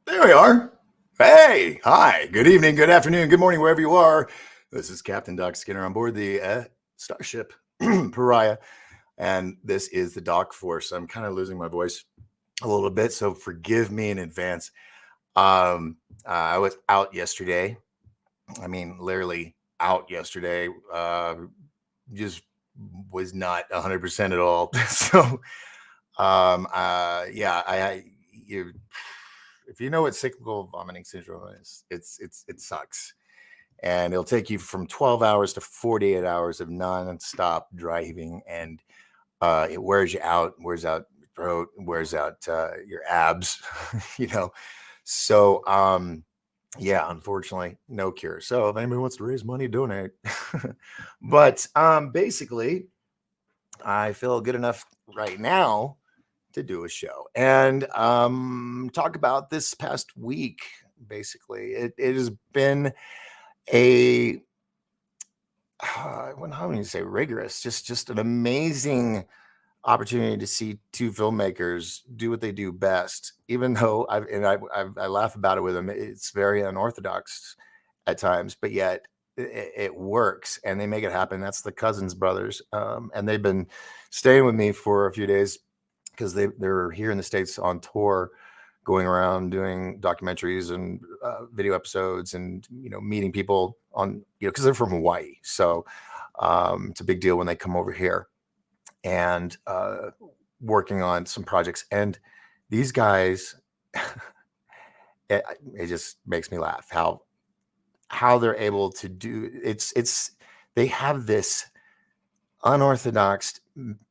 There we are. Hey, hi, good evening, good afternoon, good morning, wherever you are. This is Captain Doc Skinner on board the Starship Pariah, and this is the Doc Force. I'm kind of losing my voice a little bit, so forgive me in advance. I was out yesterday. I mean, literally out yesterday. Just was not 100% at all. So, yeah, you if you know what cyclical vomiting syndrome is, it sucks, and it'll take you from 12 hours to 48 hours of non-stop driving, and it wears out your throat, wears out your abs, you know. So, yeah, unfortunately, no cure. So, if anybody wants to raise money, donate. But basically, I feel good enough right now to do a show and talk about this past week. Basically, it has been a how do you say rigorous, just an amazing opportunity to see two filmmakers do what they do best. Even though I laugh about it with them, it's very unorthodox at times, but yet it works and they make it happen. That's the Cousins brothers, and they've been staying with me for a few days because they're here in the States on tour, going around doing documentaries and video episodes, and meeting people on because they're from Hawaii, so it's a big deal when they come over here and working on some projects. And these guys, it just makes me laugh how they're able to do it's they have this unorthodox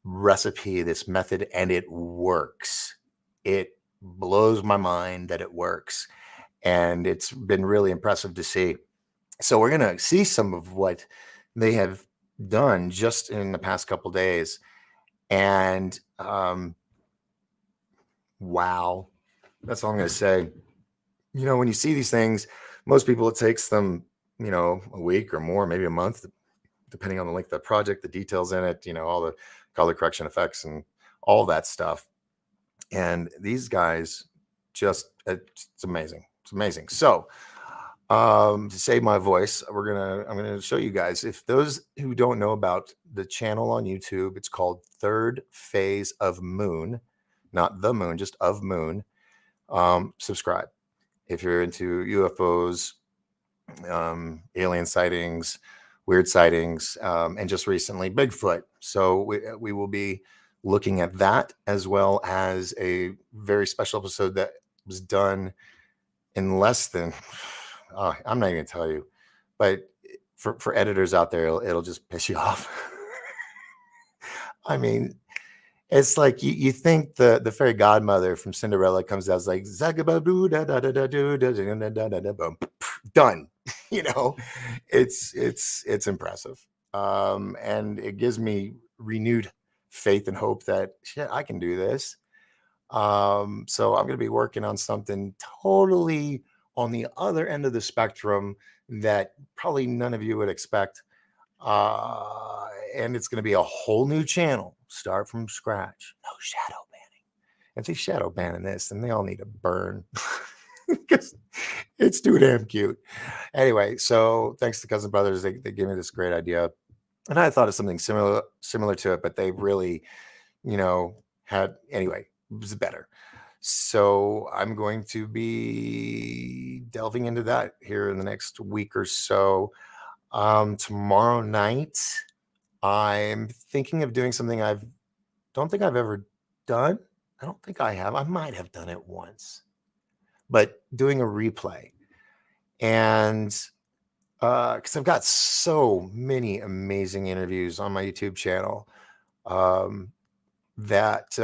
recipe, this method, and it works. It blows my mind that it works, and it's been really impressive to see. So we're going to see some of what they have done just in the past couple days, and wow, that's all I'm going to say. When you see these things, most people, it takes them a week or more, maybe a month, depending on the length of the project, the details in it, all the color correction effects and all that stuff. And these guys it's amazing. It's amazing. So to save my voice, I'm gonna show you guys. If those who don't know about the channel on YouTube, it's called Third Phase of Moon, not the moon, just of moon. Subscribe if you're into UFOs, alien sightings, weird sightings, and just recently Bigfoot. So we will be looking at that, as well as a very special episode that was done in less than I'm not even gonna tell you, but for editors out there, it'll just piss you off. I mean, it's like you think the fairy godmother from Cinderella comes out, it's like zagaboo da da da da do da da da da da boom, done. It's impressive, and it gives me renewed faith and hope that shit, I can do this. So I'm going to be working on something totally on the other end of the spectrum that probably none of you would expect. And it's going to be a whole new channel, start from scratch, no shadow banning. If they shadow ban in this, then they all need to burn because it's too damn cute. Anyway, so thanks to Cousin Brothers, they gave me this great idea, and I thought of something similar to it, but they really, had anyway. It was better. So I'm going to be delving into that here in the next week or so. Tomorrow night, I'm thinking of doing something don't think I've ever done. I don't think I have. I might have done it once, but doing a replay. And because I've got so many amazing interviews on my YouTube channel that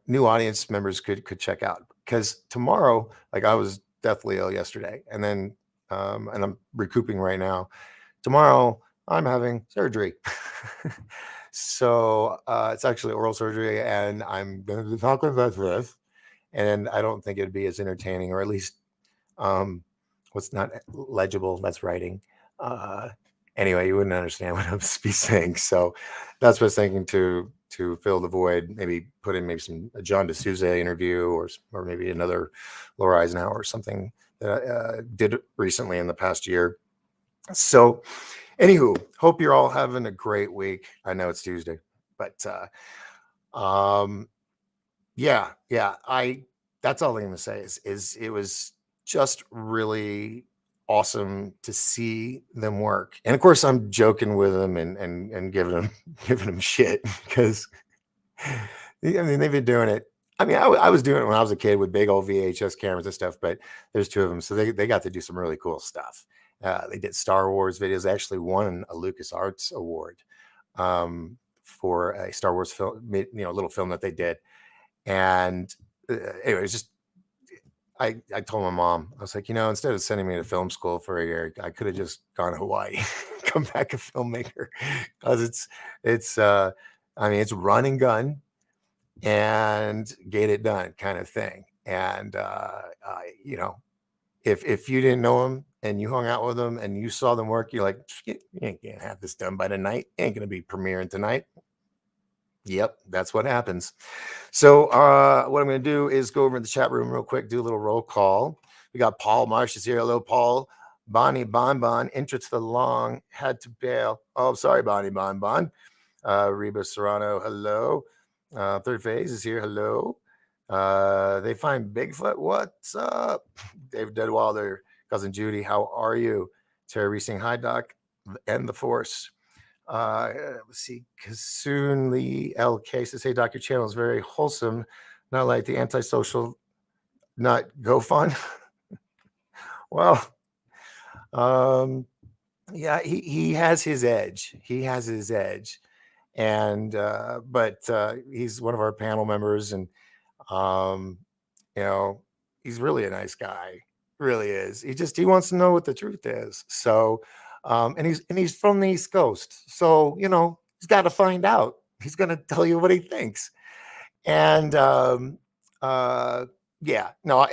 new audience members could check out. Because tomorrow, like, I was deathly ill yesterday, and then and I'm recouping right now. Tomorrow I'm having surgery. So it's actually oral surgery, and I'm going to talk about this. And I don't think it'd be as entertaining, or at least what's not legible, that's writing. Anyway, you wouldn't understand what I'm saying. So that's what I was thinking, to to fill the void. Maybe put in maybe a John D'Souza interview or maybe another Laura Eisenhower or something that I did recently in the past year. So, anywho, hope you're all having a great week. I know it's Tuesday, but yeah, that's all I'm gonna say is it was just really awesome to see them work. And of course, I'm joking with them and giving them shit because I mean they've been doing it. I mean, I was doing it when I was a kid with big old VHS cameras and stuff, but there's two of them, so they got to do some really cool stuff. They did Star Wars videos. They actually won a LucasArts award for a Star Wars film, little film that they did. And anyway, it's just I told my mom, I was like, instead of sending me to film school for a year, I could have just gone to Hawaii, come back a filmmaker, because it's run and gun and get it done kind of thing. And if you didn't know them and you hung out with them and you saw them work, you're like, you ain't gonna have this done by tonight. It ain't gonna be premiering tonight. Yep, that's what happens. So what I'm going to do is go over in the chat room real quick, do a little roll call. We got Paul Marsh is here. Hello, Paul. Bonnie Bonbon, enter to the long, had to bail. Oh, sorry, Bonnie Bonbon. Reba Serrano, hello. Third Phase is here. Hello. They find Bigfoot. What's up? David Deadwalder, cousin Judy, how are you? Terry Reesing, hi, Doc, and the Force. Let's see. Kasoon Lee L.K. says, hey, Doc, your channel is very wholesome, not like the antisocial, not GoFund. Well, yeah, he has his edge. And but he's one of our panel members, and he's really a nice guy. Really is. He wants to know what the truth is. So and he's from the East Coast. So, he's got to find out. He's going to tell you what he thinks. And yeah, no,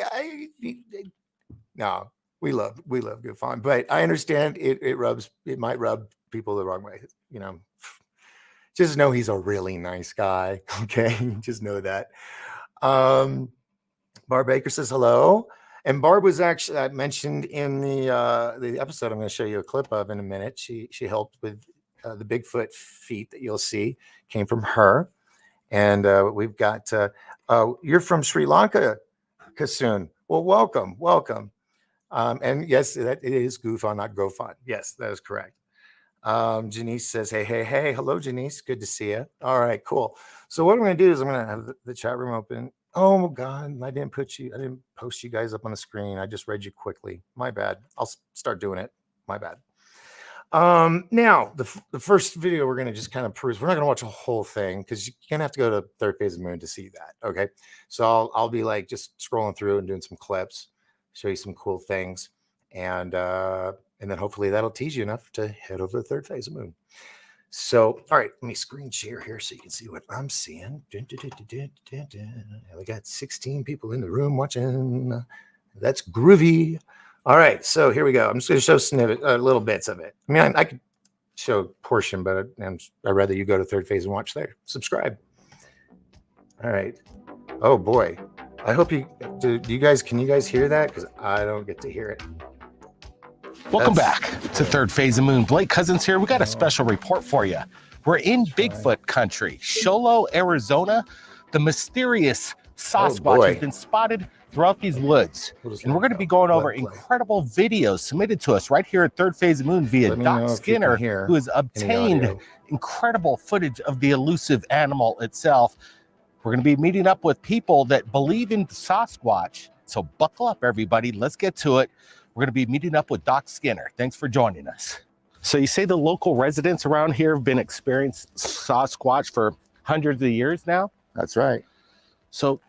no, we love good fun, but I understand it might rub people the wrong way. Just know he's a really nice guy. Okay. Just know that. Barb Baker says hello. And Barb was actually mentioned in the episode I'm going to show you a clip of in a minute. She helped with the Bigfoot feat that you'll see came from her. And we've got, you're from Sri Lanka, Kasoon. Well, welcome. And yes, it is GoFund, not GoFund. Yes, that is correct. Janice says, hey. Hello, Janice. Good to see you. All right, cool. So what I'm going to do is I'm going to have the chat room open. Oh God, I didn't post you guys up on the screen. I just read you quickly. My bad. I'll start doing it. My bad. Now the first video we're going to just kind of peruse. We're not going to watch a whole thing because you're going to have to go to Third Phase of Moon to see that. Okay. So I'll be like just scrolling through and doing some clips, show you some cool things. And then hopefully that'll tease you enough to head over to Third Phase of Moon. So, all right, let me screen share here so you can see what I'm seeing. We got 16 people in the room watching. That's groovy. All right, so here we go. I'm just going to show little bits of it. I mean, I could show a portion, but I'd rather you go to Third Phase and watch there. Subscribe. All right. Oh boy, I hope can you guys hear that? Because I don't get to hear it. Welcome back to Third Phase of Moon. Blake Cousins here. We got a special report for you. We're in Bigfoot country, Sholo, Arizona. The mysterious Sasquatch has been spotted throughout these woods. And we're going to be going over incredible videos submitted to us right here at Third Phase of Moon via Doc Skinner, who has obtained incredible footage of the elusive animal itself. We're going to be meeting up with people that believe in Sasquatch. So buckle up, everybody. Let's get to it. We're going to be meeting up with Doc Skinner. Thanks for joining us. So you say the local residents around here have been experiencing Sasquatch for hundreds of years now? That's right. So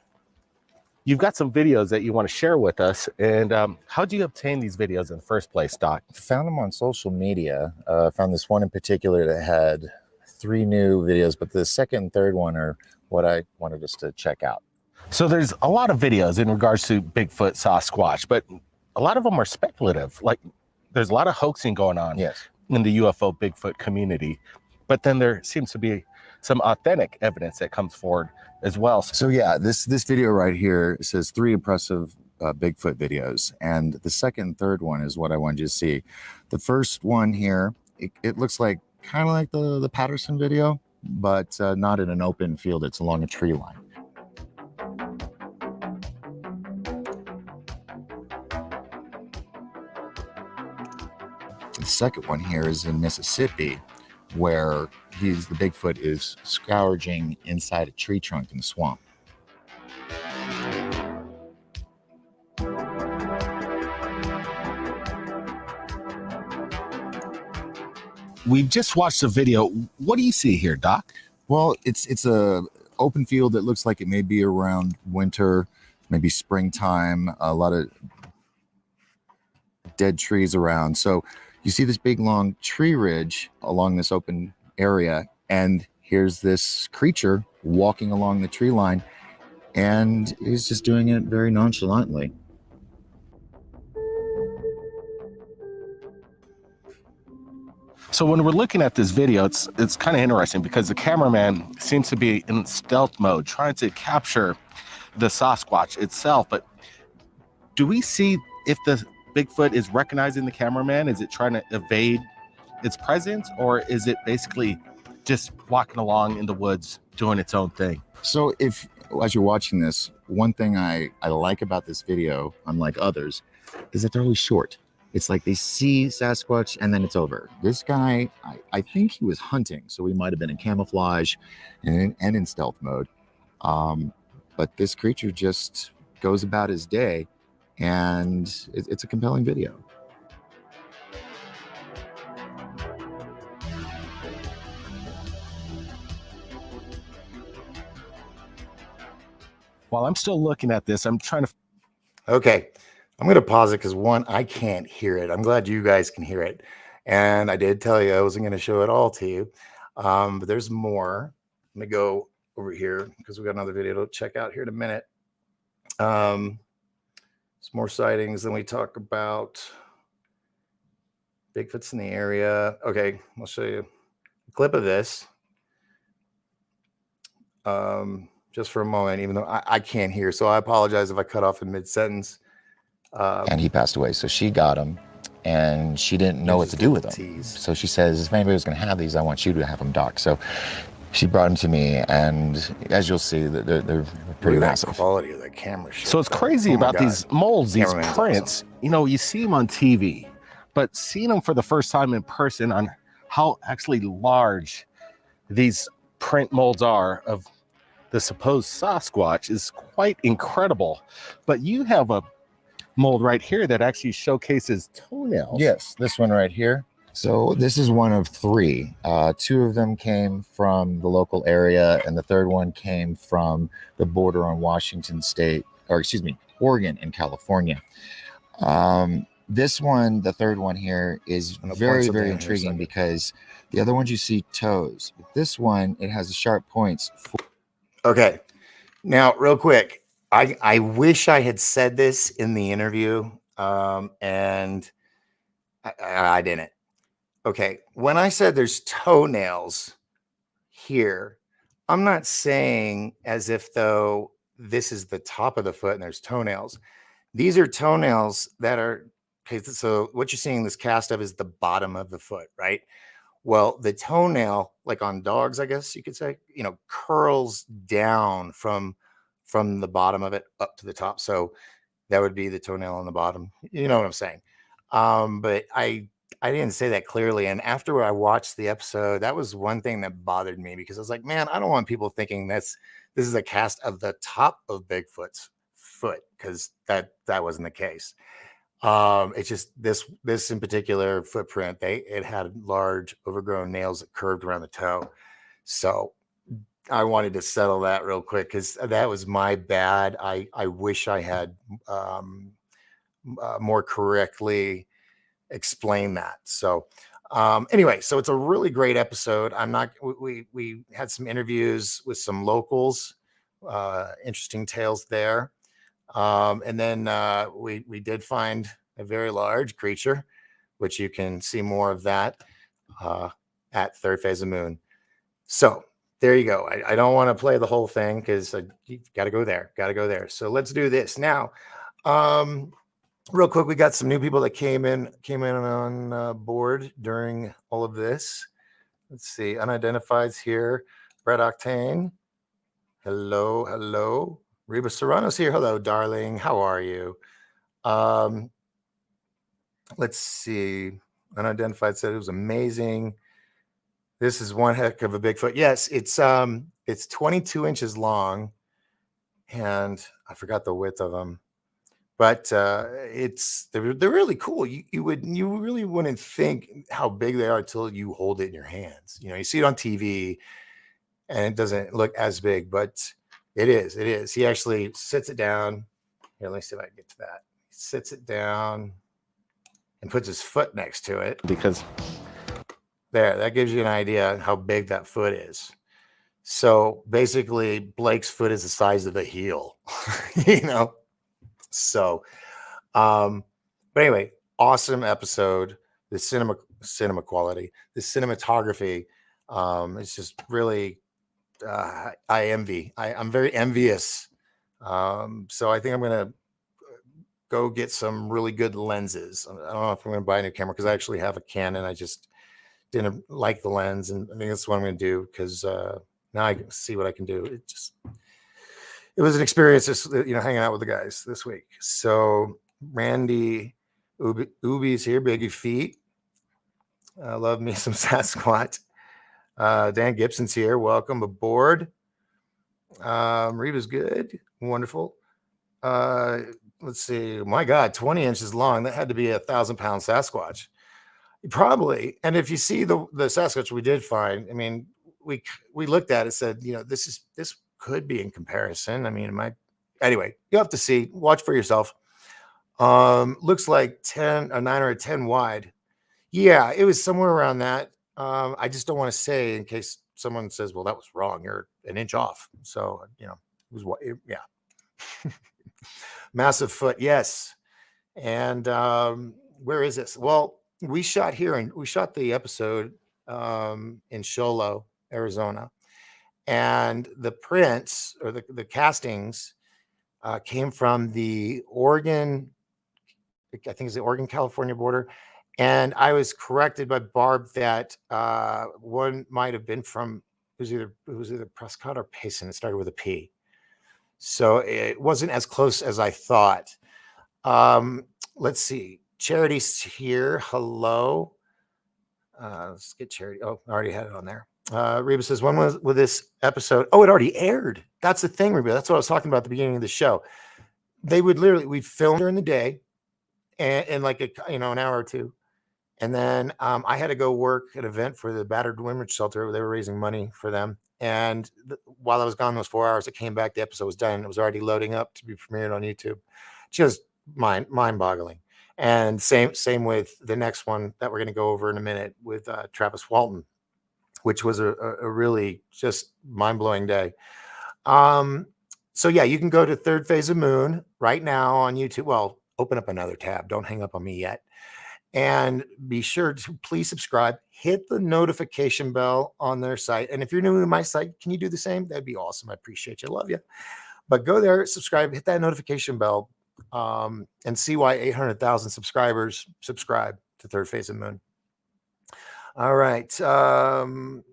you've got some videos that you want to share with us. And how did you obtain these videos in the first place, Doc? Found them on social media. Found this one in particular that had 3 new videos, but the second and third one are what I wanted us to check out. So there's a lot of videos in regards to Bigfoot, Sasquatch, but a lot of them are speculative. Like there's a lot of hoaxing going on in the UFO Bigfoot community, but then there seems to be some authentic evidence that comes forward as well. So yeah, this video right here says 3 impressive Bigfoot videos, and the second and third one is what I wanted you to see. The first one here, it looks like kind of like the Patterson video, but not in an open field. It's along a tree line. The second one here is in Mississippi, where the Bigfoot is scourging inside a tree trunk in the swamp. We've just watched the video. What do you see here, Doc? Well, it's a open field that looks like it may be around winter, maybe springtime, a lot of dead trees around. So you see this big long tree ridge along this open area, and here's this creature walking along the tree line, and he's just doing it very nonchalantly. So when we're looking at this video, it's kind of interesting because the cameraman seems to be in stealth mode, trying to capture the Sasquatch itself. But do we see if the Bigfoot is recognizing the cameraman? Is it trying to evade its presence, or is it basically just walking along in the woods doing its own thing? So as you're watching this, one thing I like about this video, unlike others, is that they're always short. It's like they see Sasquatch and then it's over. This guy, I think he was hunting, so he might have been in camouflage and in stealth mode. But this creature just goes about his day, and it's a compelling video. While I'm still looking at this, I'm trying to... Okay, I'm going to pause it because one, I can't hear it. I'm glad you guys can hear it. And I did tell you I wasn't going to show it all to you. But there's more. Let me go over here because we got another video to check out here in a minute. Some more sightings. Then we talk about Bigfoot's in the area. Okay, I'll show you a clip of this. Just for a moment, even though I can't hear. So I apologize if I cut off in mid-sentence. And he passed away. So she got him, and she didn't know what to do with him. So she says, if anybody was going to have these, I want you to have them, Doc. So she brought them to me, and as you'll see, they're pretty massive. Quality of that camera shit. So it's crazy about these molds, these Cameraman's prints. awesome. You know, you see them on TV, but seeing them for the first time in person on how actually large these print molds are of the supposed Sasquatch is quite incredible. But you have a mold right here that actually showcases toenails. Yes, this one right here. So this is one of 3. 2 of them came from the local area, and the third one came from the border on Washington State, or excuse me, Oregon and California. This one, the third one here, is very, very intriguing because the other ones you see toes. But this one, it has the sharp points. Okay. Now, real quick, I wish I had said this in the interview, and I didn't. Okay. When I said there's toenails here, I'm not saying as if though this is the top of the foot and there's toenails. These are toenails that are, okay, so what you're seeing this cast of is the bottom of the foot, right? Well, the toenail, like on dogs, I guess you could say, curls down from the bottom of it up to the top. So that would be the toenail on the bottom. You know what I'm saying? But I didn't say that clearly. And after I watched the episode, that was one thing that bothered me because I was like, man, I don't want people thinking this is a cast of the top of Bigfoot's foot, because that wasn't the case. It's just this in particular footprint, it had large overgrown nails that curved around the toe. So I wanted to settle that real quick because that was my bad. I wish I had more correctly explained that. So anyway, so it's a really great episode. We had some interviews with some locals, interesting tales there. And then we did find a very large creature, which you can see more of that at Third Phase of Moon. So there you go. I don't want to play the whole thing because you got to go there. Got to go there. So let's do this now. Real quick, we got some new people that came in on board during all of this. Let's see, unidentified's here. Brett Octane, hello. Reba Serrano's here. Hello, darling. How are you? Let's see. Unidentified said it was amazing. This is one heck of a Bigfoot. Yes, it's 22 inches long, and I forgot the width of them, but they're really cool. You really wouldn't think how big they are until you hold it in your hands. You see it on TV, and it doesn't look as big, but it is. It is. He actually sits it down. Here, let me see if I can get to that. He sits it down and puts his foot next to it because. There, that gives you an idea how big that foot is. So basically, Blake's foot is the size of the heel, So, but anyway, awesome episode. The cinema quality, the cinematography, it's just really. I'm very envious. So I think I'm gonna go get some really good lenses. I don't know if I'm gonna buy a new camera because I actually have a Canon. I just didn't like the lens, and I think that's what I'm going to do because now I can see what I can do. It was an experience, just hanging out with the guys this week. So Randy Ubi's here, Biggie Feet. I love me some Sasquatch. Dan Gibson's here. Welcome aboard. Reba's good, wonderful. Let's see. My God, 20 inches long. That had to be a 1,000-pound Sasquatch. Probably. And if you see the Sasquatch we did find, I mean, we looked at it, said, this could be in comparison. I mean, anyway, you have to see, watch for yourself. Looks like 9 or 10 wide. Yeah, it was somewhere around that. I just don't want to say in case someone says, well, that was wrong. You're an inch off. So, it was what, yeah. Massive foot. Yes. And where is this? Well, we shot here and we shot the episode in Sholo, Arizona, and the prints or the castings came from the Oregon, I think it's the Oregon-California border. And I was corrected by Barb that one might have been from, it was either Prescott or Payson. It started with a P. So it wasn't as close as I thought. Let's see. Charity's here. Hello. Let's get Charity. Oh, I already had it on there. Reba says, when was with this episode? Oh, it already aired. That's the thing, Reba. That's what I was talking about at the beginning of the show. We'd film during the day and like an hour or two. And then I had to go work an event for the Battered Women's Shelter. They were raising money for them. And while I was gone those 4 hours, I came back. The episode was done. It was already loading up to be premiered on YouTube. Just mind-boggling. And same with the next one that we're going to go over in a minute with Travis Walton, which was a really just mind-blowing day. So yeah, you can go to Third Phase of Moon right now on YouTube. Well, open up another tab. Don't hang up on me yet. And be sure to please subscribe, hit the notification bell on their site. And if you're new to my site, can you do the same? That'd be awesome. I appreciate you. Love you. But go there, subscribe, hit that notification bell, and see why 800,000 subscribers subscribe to Third Phase of Moon. All right. And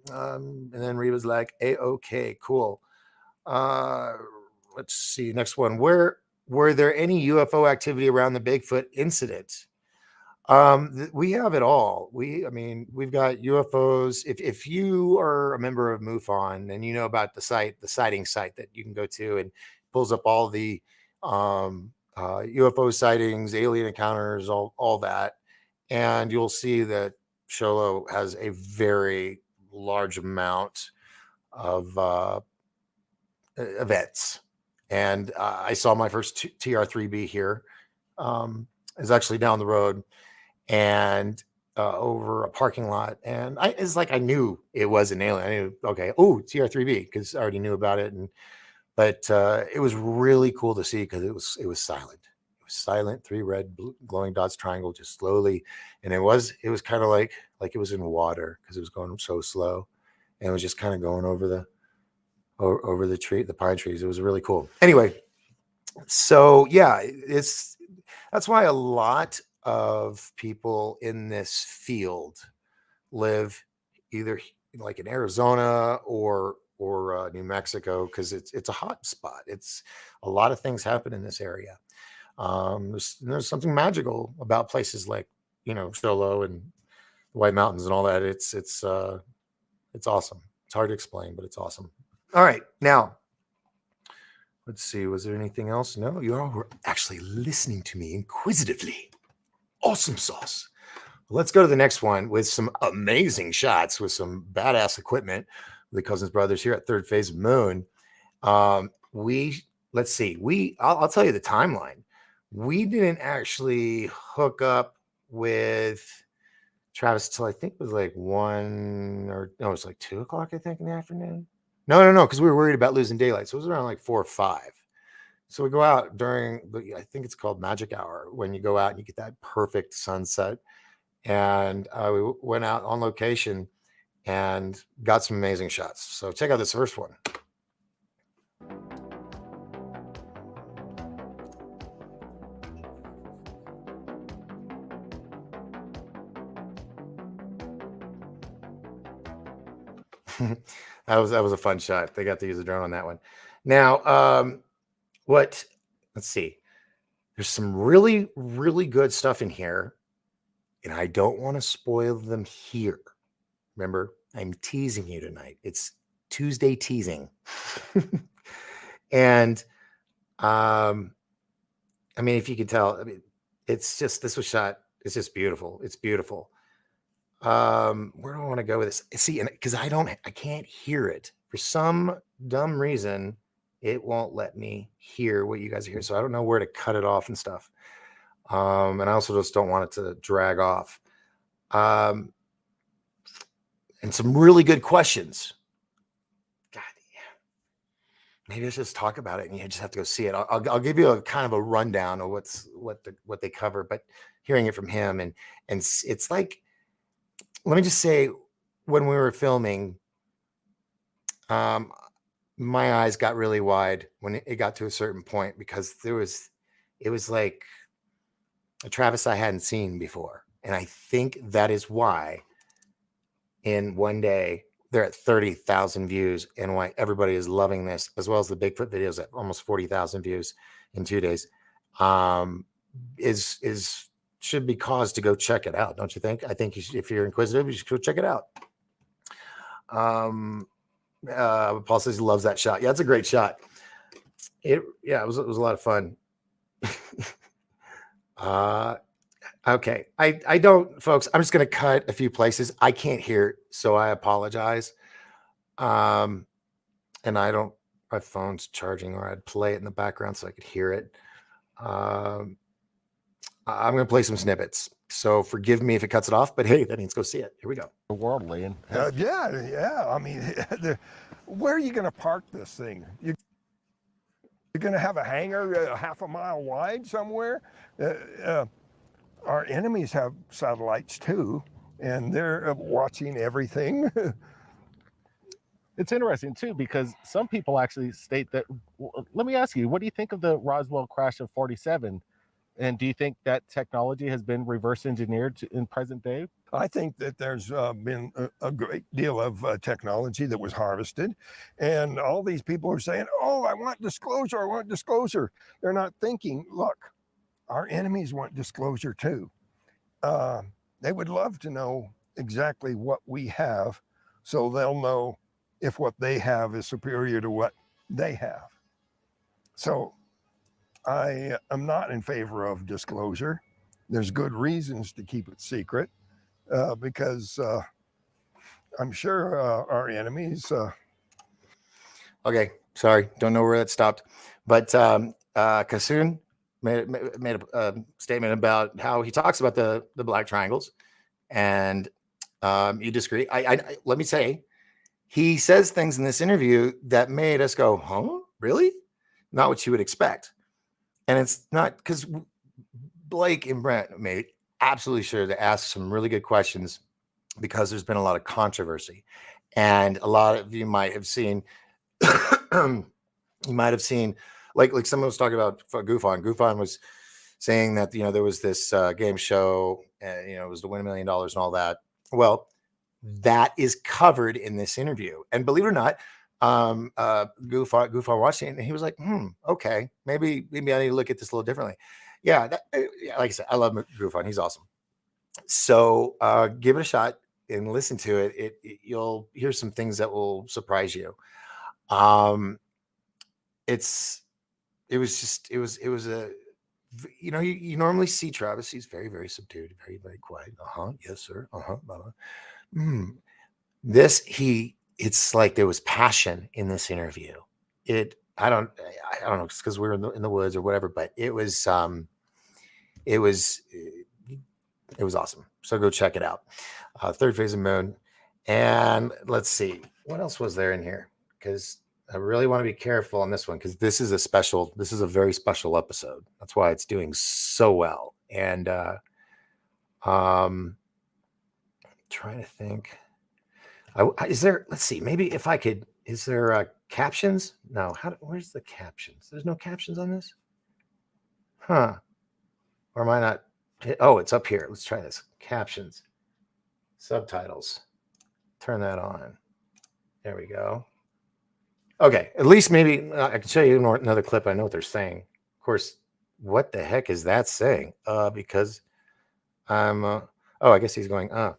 then Reba's like, okay, cool. Let's see. Next one. Were there any UFO activity around the Bigfoot incident? We have it all. We've got UFOs. If you are a member of MUFON and you know about the sighting site that you can go to and pulls up all the UFO sightings, alien encounters, all that, and you'll see that Sholo has a very large amount of events. And I saw my first TR3B here. Is actually down the road and over a parking lot. And it's like I knew it was an alien. I knew, okay, TR3B, because I already knew about it. But it was really cool to see because it was silent. It was silent, 3 red glowing dots, triangle, just slowly. And it was kind of like it was in water because it was going so slow. And it was just kind of going over over the pine trees. It was really cool. Anyway, so yeah, that's why a lot of people in this field live either like in Arizona or New Mexico, because it's a hot spot. It's a lot of things happen in this area. There's something magical about places like Show and the White Mountains and all that. It's awesome. It's hard to explain, but it's awesome. All right, now let's see. Was there anything else? No, you all were actually listening to me inquisitively. Awesome sauce. Let's go to the next one with some amazing shots with some badass equipment. The Cousins brothers here at Third Phase of Moon. Let's see. I'll tell you the timeline. We didn't actually hook up with Travis till I think it was like 1 or no, it was like 2 o'clock, I think, in the afternoon. No, because we were worried about losing daylight. So it was around like 4 or 5. So we go out during I think it's called magic hour, when you go out and you get that perfect sunset. And we went out on location and got some amazing shots. So check out this first one. That was a fun shot. They got to use a drone on that one. Now, let's see. There's some really, really good stuff in here, and I don't want to spoil them here. Remember, I'm teasing you tonight. It's Tuesday teasing. And I mean, if you can tell, I mean, this was shot. It's just beautiful. It's beautiful. Where do I want to go with this? See, and because I can't hear it for some dumb reason, it won't let me hear what you guys hear. So I don't know where to cut it off and stuff. And I also just don't want it to drag off. And some really good questions. God, yeah. Maybe let's just talk about it, and you just have to go see it. I'll give you a kind of a rundown of what they cover, but hearing it from him, and it's like, let me just say, when we were filming, my eyes got really wide when it got to a certain point, because it was like a Travis I hadn't seen before. And I think that is why in one day they're at 30,000 views, and why everybody is loving this, as well as the Bigfoot videos at almost 40,000 views in 2 days, should be cause to go check it out. Don't you think? I think if you're inquisitive, you should go check it out. Paul says he loves that shot. Yeah, it's a great shot. It was a lot of fun. Okay. I don't, folks, I'm just going to cut a few places. I can't hear it, so I apologize. And my phone's charging, or I'd play it in the background so I could hear it. I'm going to play some snippets, so forgive me if it cuts it off, but hey, that means go see it. Here we go. Worldly. And yeah. I mean, where are you going to park this thing? You're going to have a hangar half a mile wide somewhere? Our enemies have satellites too, and they're watching everything. it's interesting too, because some people actually state that. Let me ask you, what do you think of the Roswell crash of 47? And do you think that technology has been reverse engineered in present day? I think that there's been a great deal of technology that was harvested, and all these people are saying, oh, I want disclosure, I want disclosure. They're not thinking, look, our enemies want disclosure too. They would love to know exactly what we have, so they'll know if what they have is superior to what they have. So I am not in favor of disclosure. There's good reasons to keep it secret, because I'm sure our enemies. Okay, sorry, don't know where that stopped, but Kasun made a statement about how he talks about the black triangles, and you disagree. I let me say, he says things in this interview that made us go, huh, really? Not what you would expect. And it's not, because Blake and Brent made absolutely sure to ask some really good questions, because there's been a lot of controversy. And a lot of you might have seen you might have seen, like someone was talking about Goofon. Goofon was saying that, there was this game show, and, it was to win $1 million and all that. Well, that is covered in this interview. And believe it or not, Goofon watched it and he was like, okay, maybe I need to look at this a little differently. Yeah, like I said, I love Goofon. He's awesome. So give it a shot and listen to it. You'll hear some things that will surprise you. It was a, you normally see Travis. He's very, very subdued, very, very quiet. Yes, sir. Blah, blah. It's like there was passion in this interview. I don't know, it's because we were in the woods or whatever, but it was awesome. So go check it out. Third Phase of Moon. And let's see, what else was there in here? Because I really want to be careful on this one, because this is a very special episode. That's why it's doing so well. And trying to think. Let's see, maybe if I could, is there captions? No, where's the captions? There's no captions on this? Or am I not? Oh, it's up here. Let's try this. Captions, subtitles. Turn that on. There we go. Okay, at least maybe I can show you another clip. I know what they're saying. Of course, what the heck is that saying? Because I'm, I guess he's going, All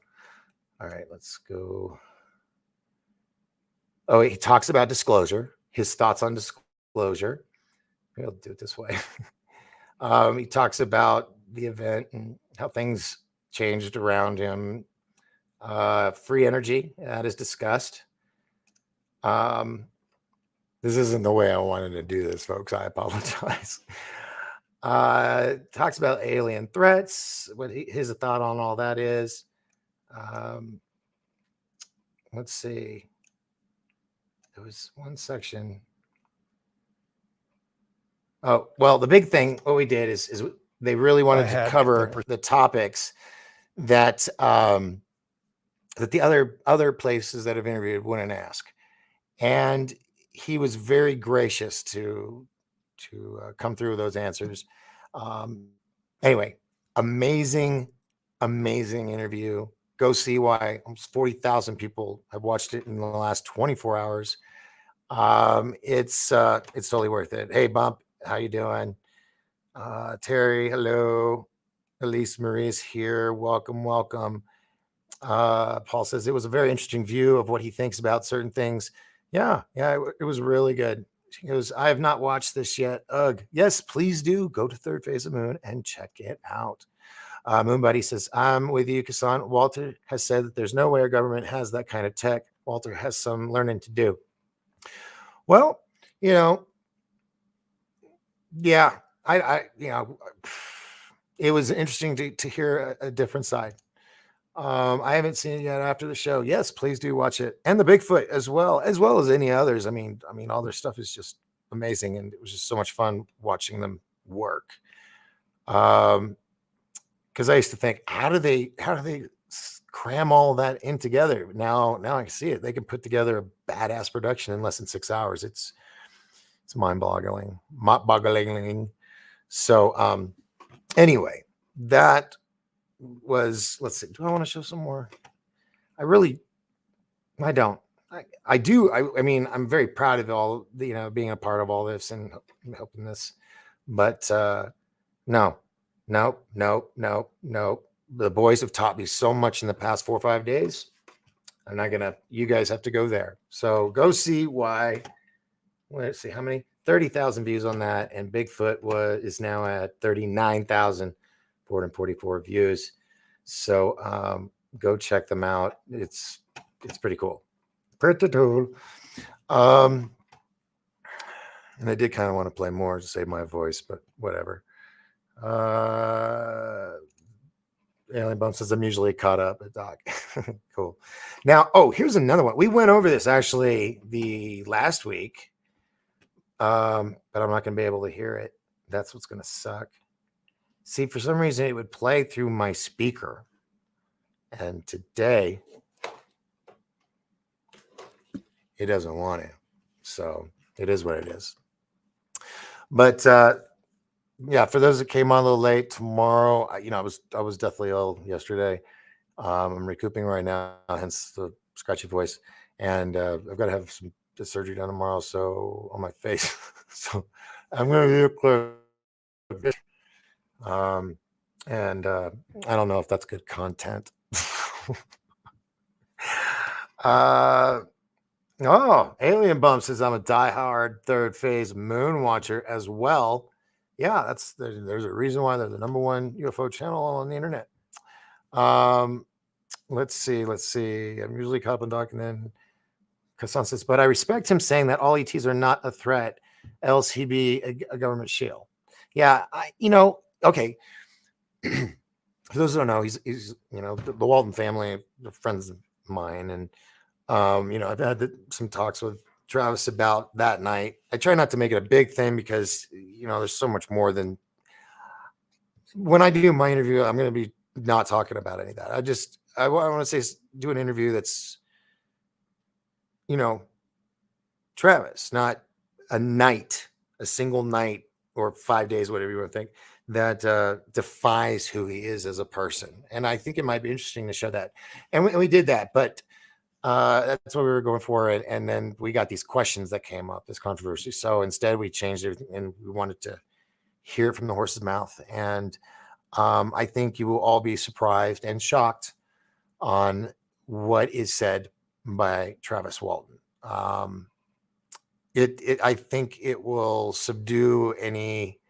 right, let's go. Oh, he talks about disclosure, his thoughts on disclosure. Maybe I'll do it this way. He talks about the event and how things changed around him. Free energy, that is discussed. This isn't the way I wanted to do this, folks. I apologize. Talks about alien threats, what his thought on all that is. Let's see. There was one section. Oh, well, the big thing, what we did is they really wanted to cover the topics that that the other places that have interviewed wouldn't ask. And he was very gracious to come through with those answers. Anyway, amazing interview. Go see why. Almost 40,000 people have watched it in the last 24 hours. It's totally worth it. Hey, Bump, how you doing? Terry, hello. Elise Marie's here. Welcome. Paul says it was a very interesting view of what he thinks about certain things. Yeah, it was really good. He goes, I have not watched this yet. Ugh. Yes, please do. Go to Third Phase of Moon and check it out. Moon Buddy says, I'm with you, Kassan. Walter has said that there's no way our government has that kind of tech. Walter has some learning to do. Well, yeah, it was interesting to hear a different side. I haven't seen it yet after the show. Yes, please do watch it. And the Bigfoot as well as any others. I mean, all their stuff is just amazing. And it was just so much fun watching them work. Because I used to think, how do they cram all that in together? Now I can see it. They can put together a badass production in less than 6 hours. It's mind-boggling. So anyway, that was, let's see, do I want to show some more? I don't. I do. I mean, I'm very proud of all, being a part of all this and helping this, but no. The boys have taught me so much in the past 4 or 5 days. I'm not gonna, you guys have to go there. So go see why. Let's see how many, 30,000 views on that. And Bigfoot is now at 39,444 views. So go check them out. It's pretty cool. Pretty cool. And I did kind of want to play more to save my voice, but whatever. Alien Bump says I'm usually caught up at Doc. Cool. Now, here's another one. We went over this actually the last week, but I'm not going to be able to hear it. That's what's going to suck. See, for some reason, it would play through my speaker. And today, it doesn't want to. So it is what it is. But yeah, for those that came on a little late, tomorrow, I was deathly ill yesterday. I'm recouping right now, hence the scratchy voice, and I've got to have some surgery done tomorrow, so on my face. So I'm going to do clear. And I don't know if that's good content. Alien Bump says I'm a diehard third phase moon watcher as well. Yeah, there's a reason why they're the number one UFO channel on the internet. Let's see. I'm usually caught up in Doc, and then Kassan says, but I respect him saying that all ETs are not a threat, else he'd be a government shield. Yeah, okay. For those who don't know, he's the Walton family, they're friends of mine, and I've had some talks with Travis about that night. I try not to make it a big thing because there's so much more than when I do my interview. I'm going to be not talking about any of that. I want to say do an interview that's Travis, not a single night or 5 days, whatever you want to think, that defies who he is as a person. And I think it might be interesting to show that. And we did that, but that's what we were going for. And then we got these questions that came up, this controversy. So instead we changed everything and we wanted to hear it from the horse's mouth. And I think you will all be surprised and shocked on what is said by Travis Walton. I think it will subdue any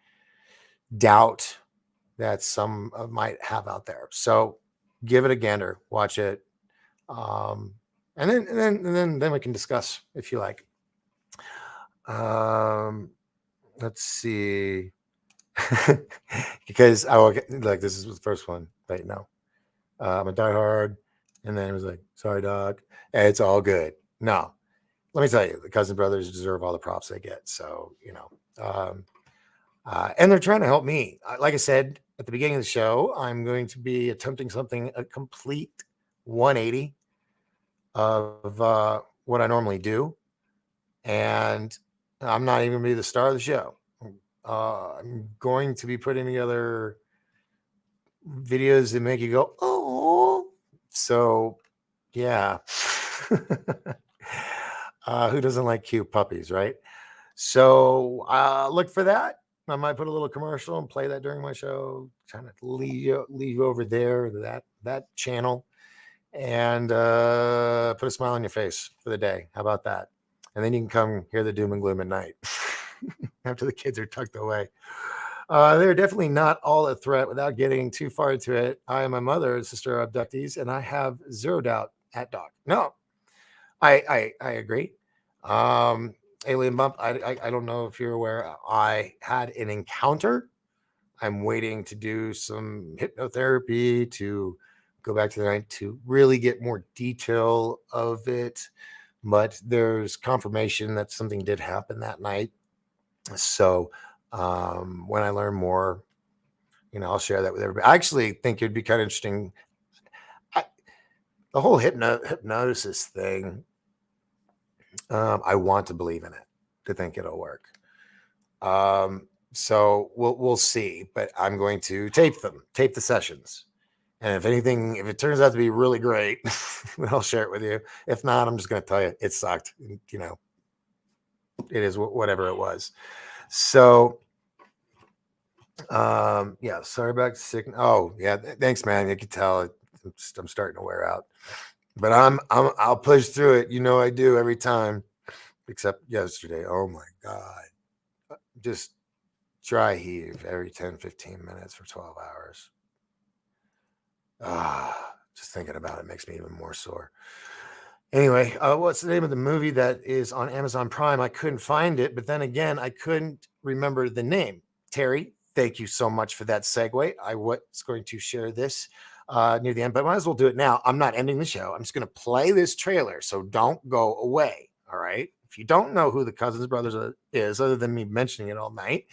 doubt that some might have out there. So give it a gander, watch it, and then we can discuss if you like. Let's see, because this is the first one right now. I'm a diehard, and then it was like, sorry, Doc, it's all good. No. Let me tell you, the Cousin Brothers deserve all the props they get. So, and they're trying to help me. Like I said at the beginning of the show, I'm going to be attempting a complete 180 of what I normally do. And I'm not even going to be the star of the show. I'm going to be putting together videos that make you go, oh. So, yeah. Who doesn't like cute puppies, right? So look for that. I might put a little commercial and play that during my show, kind of leave you over there to that channel, and put a smile on your face for the day. How about that? And then you can come hear the doom and gloom at night after the kids are tucked away. They're definitely not all a threat. Without getting too far into it, I and my mother and sister are abductees, and I have zero doubt at Doc. No, I agree. Alien Bump, I don't know if you're aware, I had an encounter. I'm waiting to do some hypnotherapy to go back to the night to really get more detail of it. But there's confirmation that something did happen that night. So when I learn more, I'll share that with everybody. I actually think it'd be kind of interesting. The whole hypnosis thing, I want to believe in it, to think it'll work. So we'll see, but I'm going to tape the sessions. And if it turns out to be really great, then I'll share it with you. If not, I'm just going to tell you it sucked. It is whatever it was. So, yeah, sorry about sick. Oh yeah. Thanks, man. You can tell I'm starting to wear out, but I'll push through it. I do every time, except yesterday. Oh my God. Just dry heave every 10-15 minutes for 12 hours. Just thinking about it makes me even more sore. Anyway, what's the name of the movie that is on Amazon Prime? I couldn't find it, but then again, I couldn't remember the name. Terry, thank you so much for that segue. I was going to share this near the end, but I might as well do it now. I'm not ending the show. I'm just going to play this trailer, so don't go away. All right. If you don't know who the Cousins Brothers is, other than me mentioning it all night,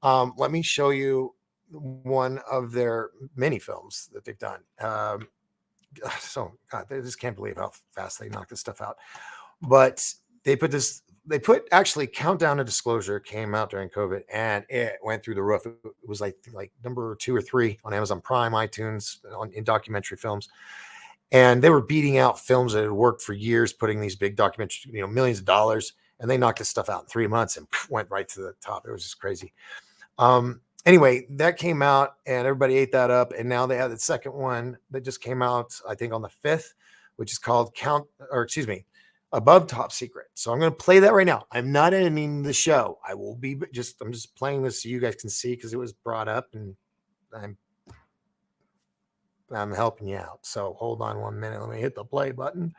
let me show you one of their mini films that they've done. So God, they just can't believe how fast they knock this stuff out. But they put this they put actually Countdown to Disclosure came out during COVID and it went through the roof. It was like number 2 or 3 on Amazon Prime, iTunes, in documentary films. And they were beating out films that had worked for years, putting these big documentaries, millions of dollars, and they knocked this stuff out in 3 months and went right to the top. It was just crazy. Anyway, that came out and everybody ate that up. And now they have the second one that just came out, I think on the 5th, which is called Above Top Secret. So I'm going to play that right now. I'm not ending the show. I'm just playing this so you guys can see because it was brought up and I'm helping you out. So hold on 1 minute. Let me hit the play button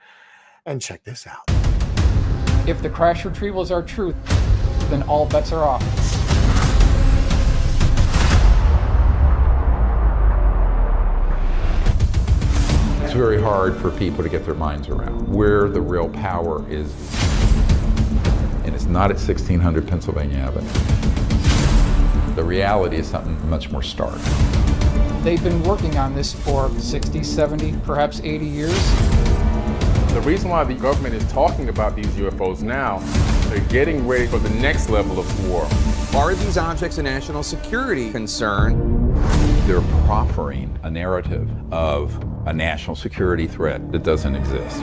and check this out. If the crash retrievals are true, then all bets are off. It's very hard for people to get their minds around where the real power is. And it's not at 1600 Pennsylvania Avenue. The reality is something much more stark. They've been working on this for 60, 70, perhaps 80 years. The reason why the government is talking about these UFOs now, they're getting ready for the next level of war. Are these objects a national security concern? They're proffering a narrative of a national security threat that doesn't exist.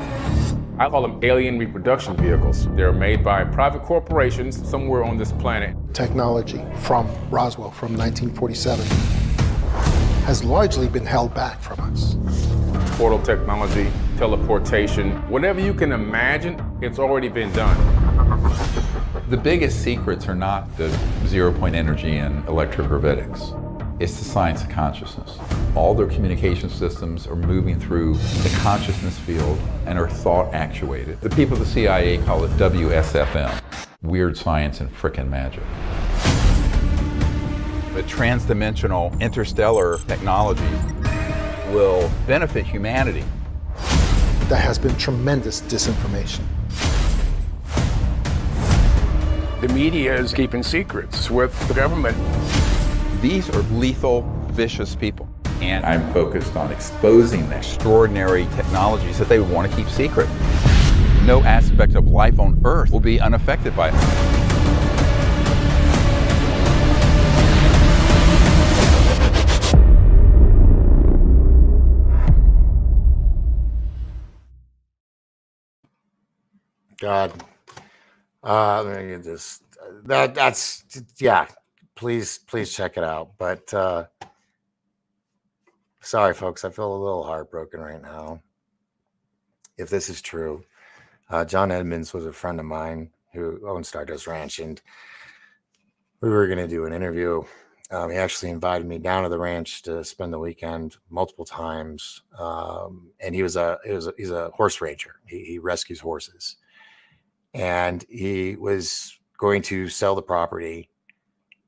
I call them alien reproduction vehicles. They're made by private corporations somewhere on this planet. Technology from Roswell from 1947 has largely been held back from us. Portal technology, teleportation, whatever you can imagine, it's already been done. The biggest secrets are not the zero-point energy and electrogravitics. It's the science of consciousness. All their communication systems are moving through the consciousness field and are thought actuated. The people at the CIA call it WSFM, weird science and frickin' magic. The transdimensional interstellar technology will benefit humanity. There has been tremendous disinformation. The media is keeping secrets with the government. These are lethal, vicious people. And I'm focused on exposing the extraordinary technologies that they want to keep secret. No aspect of life on Earth will be unaffected by it. God, let me get this. That's yeah. Please check it out. But sorry, folks, I feel a little heartbroken right now. If this is true, John Edmonds was a friend of mine who owned Stardust Ranch, and we were going to do an interview. He actually invited me down to the ranch to spend the weekend multiple times. And he's a horse ranger. He rescues horses, and he was going to sell the property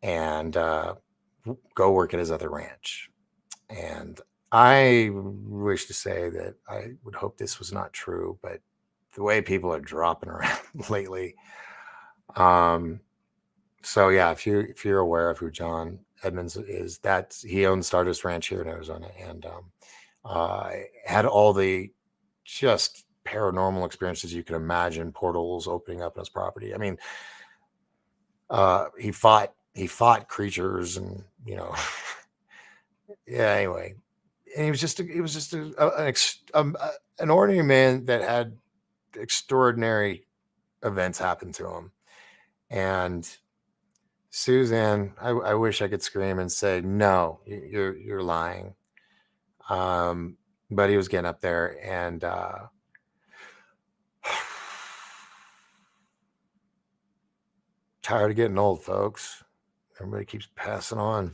and go work at his other ranch. And I wish to say that I would hope this was not true, but the way people are dropping around lately. So yeah, if you're aware of who John Edmonds is, that he owns Stardust Ranch here in Arizona, and had all the just paranormal experiences you can imagine, portals opening up on his property. I mean, he fought creatures, and yeah. Anyway, and he was just an ordinary man that had extraordinary events happen to him. And Suzanne, I wish I could scream and say, no, you're lying. But he was getting up there, and tired of getting old, folks. Everybody keeps passing on.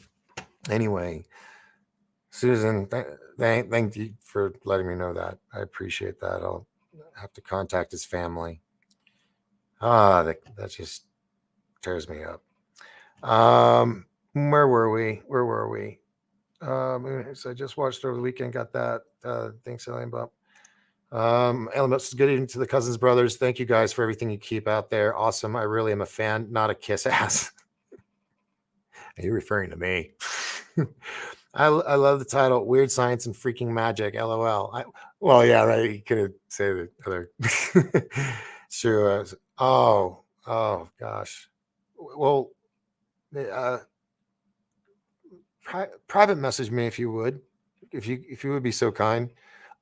Anyway, Susan, thank you for letting me know that. I appreciate that. I'll have to contact his family. That just tears me up. Where were we? So I just watched over the weekend, got that. Thanks, Alien Bump. Elements, good evening to the Cousins Brothers. Thank you guys for everything you keep out there. Awesome. I really am a fan, not a kiss ass. Are you referring to me? I love the title, Weird Science and Freaking Magic, LOL. Well, yeah, right. You could have said the other. Sure. Oh gosh. Well, uh, private message me if you would, if you would be so kind.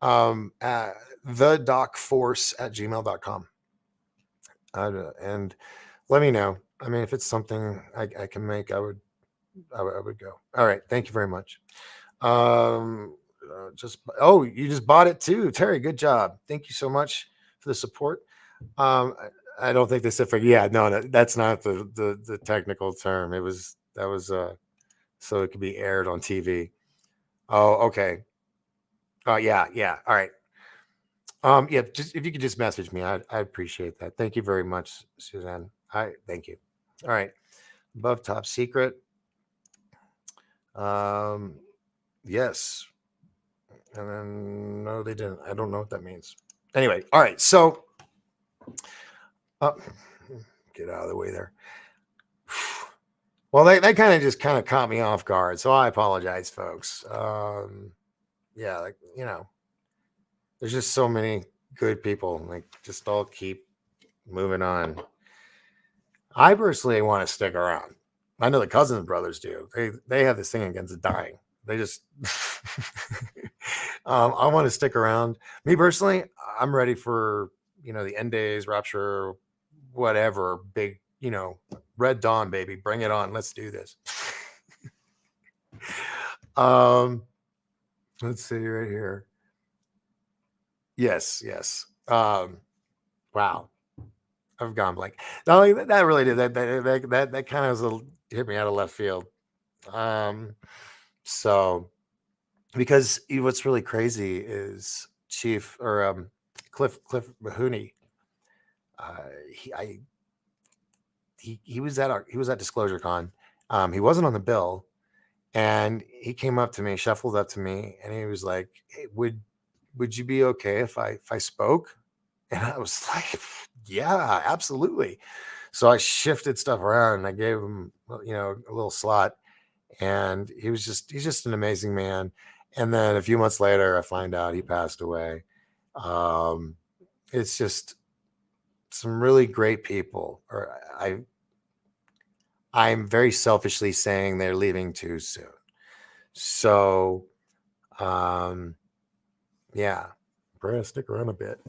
The docforce@gmail.com. And let me know. I mean, if it's something I can make, I would go. All right. Thank you very much. You just bought it too, Terry. Good job. Thank you so much for the support. I don't think they said for no, that's not the technical term. That was so it could be aired on TV. Oh, okay. Yeah. All right. Yeah, just if you could just message me, I appreciate that. Thank you very much, Suzanne. I thank you. All right. Above top secret. Yes. And then no, they didn't. I don't know what that means. Anyway, all right. So get out of the way there. Well, they kind of caught me off guard. So I apologize, folks. Yeah, like, there's just so many good people. Like, just all keep moving on. I personally want to stick around. I know the Cousins brothers do. They have this thing against dying. They just I want to stick around. Me personally, I'm ready for the end days, rapture, whatever, big, Red Dawn, baby. Bring it on. Let's do this. Let's see right here. Yes. Wow. I've gone blank. No, that really did that kind of hit me out of left field. So because what's really crazy is Chief or Cliff Mahoney. He was at Disclosure Con. He wasn't on the bill, and he came up to me, shuffled up to me, and he was like, "Hey, would you be okay if I spoke?" And I was like, "Yeah, absolutely." So I shifted stuff around and I gave him, a little slot, and he's just an amazing man. And then a few months later, I find out he passed away. It's just some really great people, or I'm very selfishly saying they're leaving too soon. So, yeah, we're gonna stick around a bit.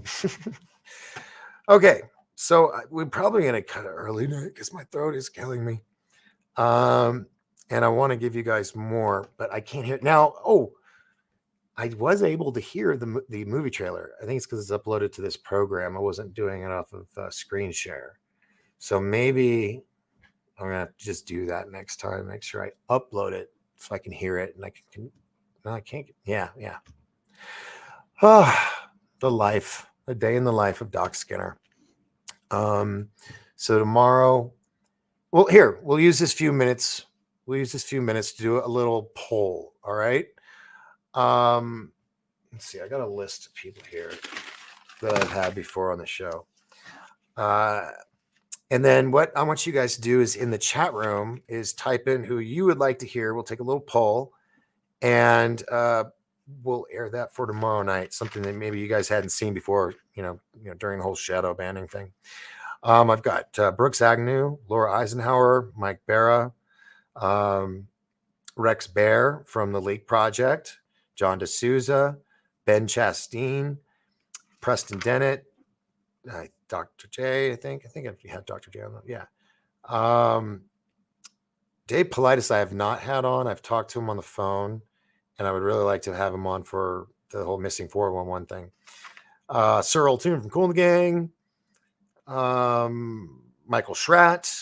Okay, so we're probably gonna cut it early because my throat is killing me. And I want to give you guys more, but I can't hear it now. Oh, I was able to hear the movie trailer. I think it's because it's uploaded to this program. I wasn't doing it off of screen share, so maybe I'm gonna just do that next time. Make sure I upload it so I can hear it, and I can. No, I can't. Yeah. The day in the life of Doc Skinner. So tomorrow, well, here we'll use this few minutes. We'll use this few minutes to do a little poll. All right. Let's see. I got a list of people here that I've had before on the show. And then what I want you guys to do is in the chat room is type in who you would like to hear. We'll take a little poll, and we'll air that for tomorrow night. Something that maybe you guys hadn't seen before, during the whole shadow banning thing. I've got Brooks Agnew, Laura Eisenhower, Mike Barra, Rex Bear from the Leak Project, John D'Souza, Ben Chasteen, Preston Dennett, Dr. J, I think if you had Dr. J on that, yeah. Dave Politis I have not had on. I've talked to him on the phone, and I would really like to have him on for the whole missing 411 thing. Sir O'Toole from Cool and the Gang, Michael Schratt.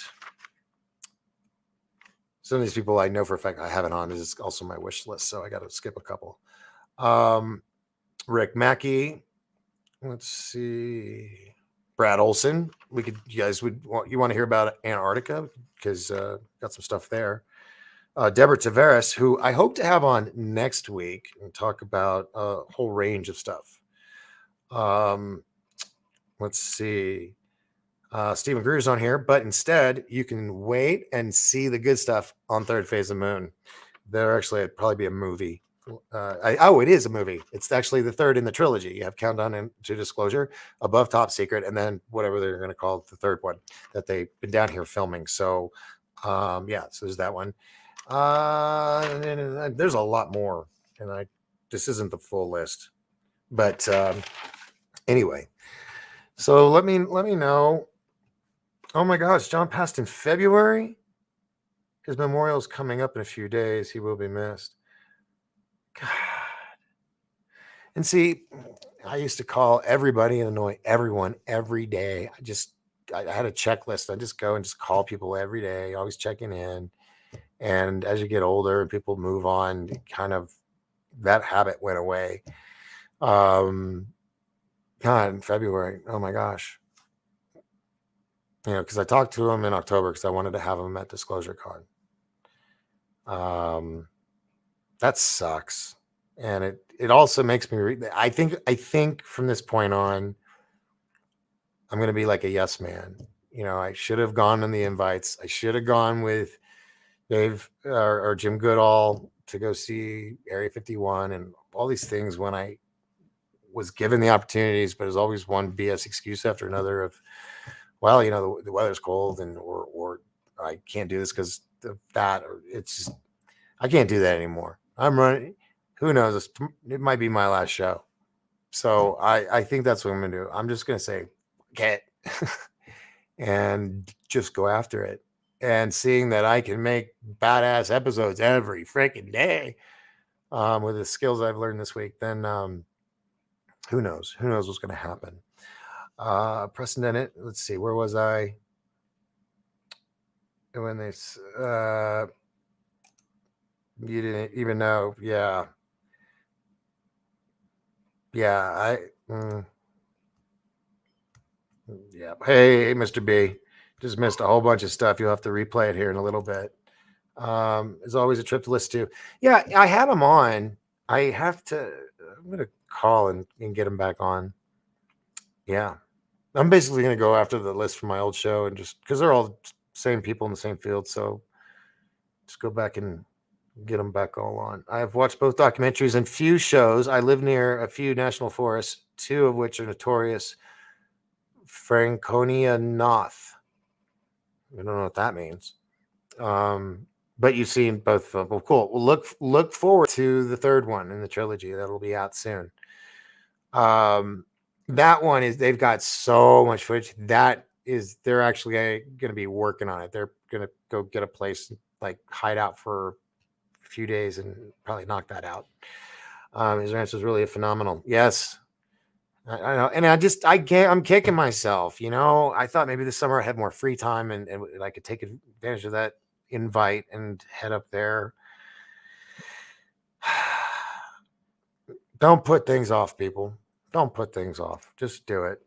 Some of these people I know for a fact I haven't on. This is also my wish list, so I got to skip a couple. Rick Mackey. Let's see. Brad Olson. You guys want to hear about Antarctica because got some stuff there. Deborah Tavares, who I hope to have on next week and talk about a whole range of stuff. Let's see. Stephen Greer's on here, but instead you can wait and see the good stuff on Third Phase of Moon. There actually, it'd probably be a movie. It is a movie. It's actually the third in the trilogy. You have Countdown to Disclosure, Above Top Secret, and then whatever they're going to call the third one that they've been down here filming. So, yeah, so there's that one. And there's a lot more, and this isn't the full list, but anyway. So let me know. Oh my gosh, John passed in February. His memorial is coming up in a few days. He will be missed. God. And see, I used to call everybody and annoy everyone every day. I had a checklist. I just go and just call people every day, always checking in. And as you get older and people move on, kind of that habit went away. God, in February. Oh my gosh. Because I talked to him in October because I wanted to have him at Disclosure Con. That sucks. And it also makes me I think from this point on, I'm going to be like a yes man. I should have gone on the invites. I should have gone with Dave or Jim Goodall to go see Area 51 and all these things when I was given the opportunities, but there's always one BS excuse after another of, well, the weather's cold or I can't do this because of that, or it's just, I can't do that anymore. I'm running. Who knows? It might be my last show. So I think that's what I'm going to do. I'm just going to say, get and just go after it. And seeing that I can make badass episodes every freaking day with the skills I've learned this week, then who knows? Who knows what's going to happen? Preston Dennett, let's see, where was I? When they you didn't even know. Yeah. Yeah, yeah. Hey, Mr. B, just missed a whole bunch of stuff. You'll have to replay it here in a little bit. There's always a trip to listen to. Yeah, I had him on. I'm going to call and get him back on. Yeah. I'm basically going to go after the list from my old show and just because they're all same people in the same field. So just go back and get them back all on. I have watched both documentaries and few shows. I live near a few national forests, two of which are notorious. Franconia Noth. I don't know what that means. But you've seen both of them. Well, cool. Well, look forward to the third one in the trilogy. That'll be out soon. That one they've got so much footage. They're actually going to be working on it. They're going to go get a place, like hide out for a few days and probably knock that out. His ranch was really phenomenal. Yes. I know. And I'm kicking myself. I thought maybe this summer I had more free time and I could take advantage of that invite and head up there. Don't put things off, people. Don't put things off. Just do it.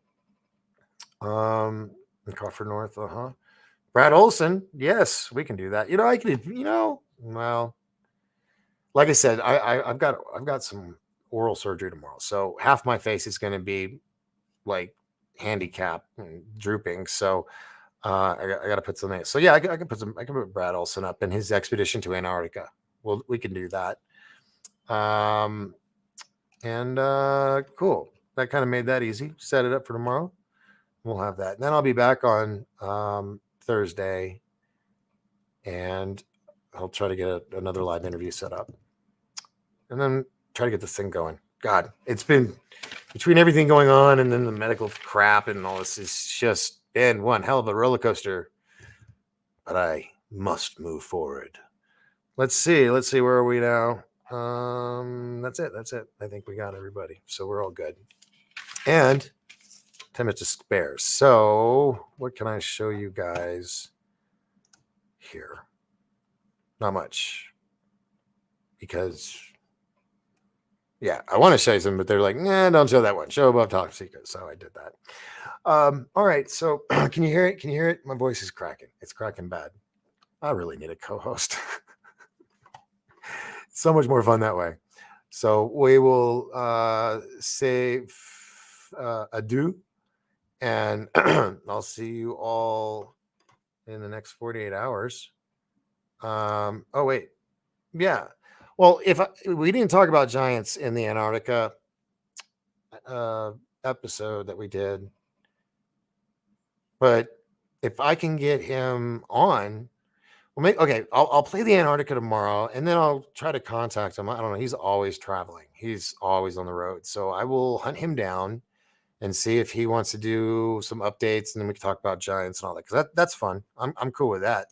Crawford North, Brad Olson, yes, we can do that. I could, well, like I said, I've got some oral surgery tomorrow, so half my face is going to be like handicapped and drooping. So I got to put something. So yeah, I can put Brad Olson up in his expedition to Antarctica. Well, we can do that. Cool. That kind of made that easy. Set it up for tomorrow. We'll have that. And then I'll be back on Thursday, and I'll try to get another live interview set up, and then try to get this thing going. God, it's been between everything going on and then the medical crap and all this. It's just been one hell of a roller coaster. But I must move forward. Let's see. Where are we now? That's it. I think we got everybody. So we're all good. And 10 minutes to spare. So what can I show you guys here? Not much. Because, yeah, I want to show you something, but they're like, nah, don't show that one. Show Above Top Secret. So I did that. All right. So can you hear it? My voice is cracking. It's cracking bad. I really need a co-host. So much more fun that way. So we will say adieu, and I'll see you all in the next 48 hours. Oh, wait. Yeah. Well, we didn't talk about giants in the Antarctica episode that we did, but if I can get him on, well, okay, I'll play the Antarctica tomorrow, and then I'll try to contact him. I don't know. He's always traveling. He's always on the road, so I will hunt him down and see if he wants to do some updates, and then we can talk about giants and all that, because that's fun. I'm cool with that.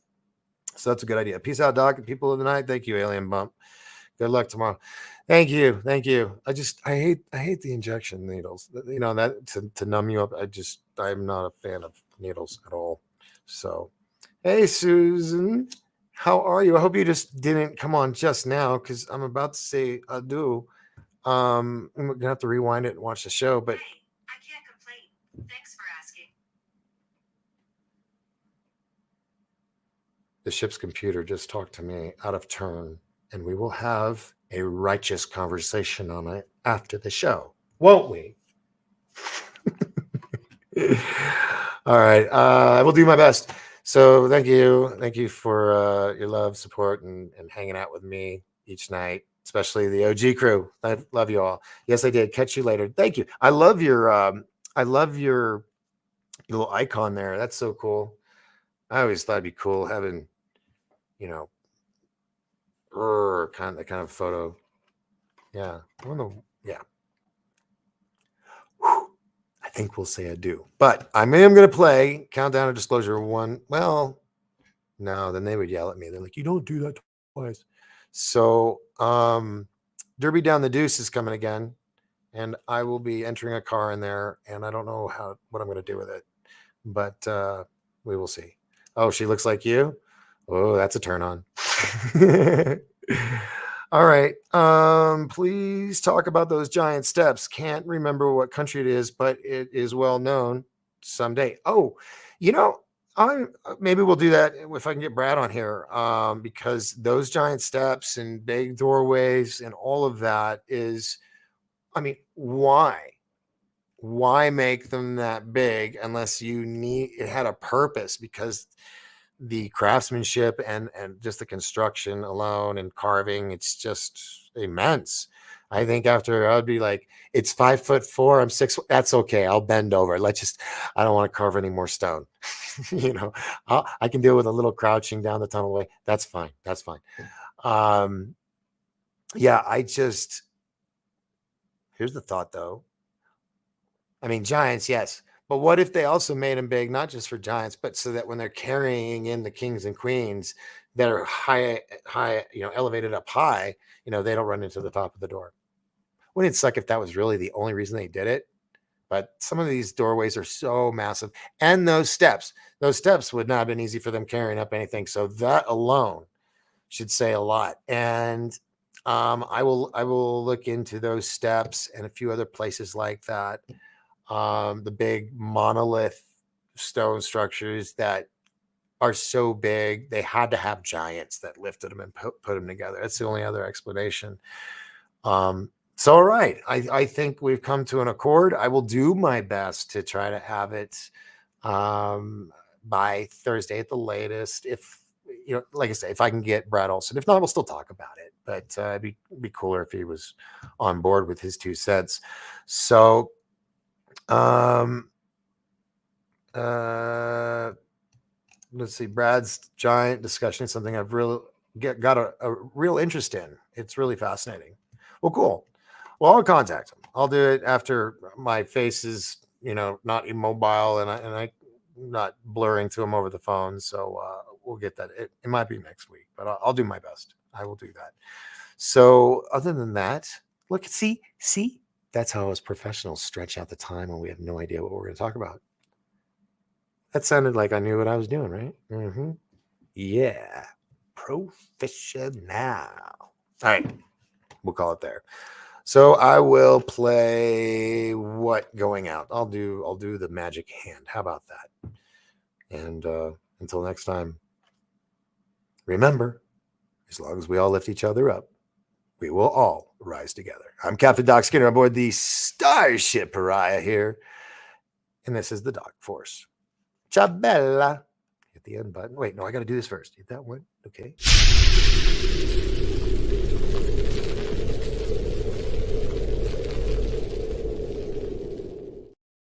So that's a good idea. Peace out, Doc, and people of the night. Thank you, Alien Bump. Good luck tomorrow. Thank you. I hate the injection needles. You know, that to numb you up. I'm not a fan of needles at all. So, hey, Susan, how are you? I hope you just didn't come on just now, because I'm about to say adieu. I'm gonna have to rewind it and watch the show, but I can't complain. Thanks for asking. the ship's computer just talked to me out of turn, and we will have a righteous conversation on it after the show, won't we? All right. I will do my best. So thank you for your love, support, and hanging out with me each night, especially the OG crew. I love you all. Yes, I did. Catch you later. Thank you. I love your little icon there. That's so cool. I always thought it'd be cool having, you know, that kind of photo. Yeah. Yeah. Whew. I think we'll say adieu. But I am going to play Countdown to Disclosure 1. Well, no, then they would yell at me. They're like, you don't do that twice. So Derby Down the Deuce is coming again, and I will be entering a car in there, and I don't know what I'm going to do with it, but we will see. Oh, she looks like you. Oh, that's a turn on. All right. Please talk about those giant steps. Can't remember what country it is, but it is well known someday. Oh, maybe we'll do that if I can get Brad on here, because those giant steps and big doorways and all of that is, I mean, why make them that big unless it had a purpose? Because the craftsmanship and just the construction alone and carving, it's just immense. I think after I'd be like, it's 5'4", I'm 6. That's okay. I'll bend over. I don't want to carve any more stone. I can deal with a little crouching down the tunnelway. That's fine. Yeah, here's the thought though. I mean, giants, yes. But what if they also made them big, not just for giants, but so that when they're carrying in the kings and queens that are high, elevated up high, they don't run into the top of the door. Wouldn't it suck if that was really the only reason they did it? But some of these doorways are so massive, and those steps would not have been easy for them carrying up anything. So that alone should say a lot. And I will look into those steps and a few other places like that. The big monolith stone structures that are so big, they had to have giants that lifted them and put them together. That's the only other explanation. So, all right. I think we've come to an accord. I will do my best to try to have it by Thursday at the latest. If, like I say, if I can get Brad Olson. If not, we'll still talk about it. But it'd be cooler if he was on board with his 2 cents. So, let's see. Brad's giant discussion is something I've really got a real interest in. It's really fascinating. Well, cool. Well, I'll contact him. I'll do it after my face is, not immobile and I'm not blurring to him over the phone. So we'll get that. It might be next week, but I'll do my best. I will do that. So other than that, look, see, that's how us professionals stretch out the time when we have no idea what we're going to talk about. That sounded like I knew what I was doing, right? Mm-hmm. Yeah. Professional. All right. We'll call it there. So I will play what going out. I'll do the magic hand. How about that? And until next time, remember, as long as we all lift each other up, we will all rise together. I'm Captain Doc Skinner aboard the Starship Pariah here. And this is the Doc Force. Ciabella. Hit the end button. Wait, no, I got to do this first. Hit that one. Okay.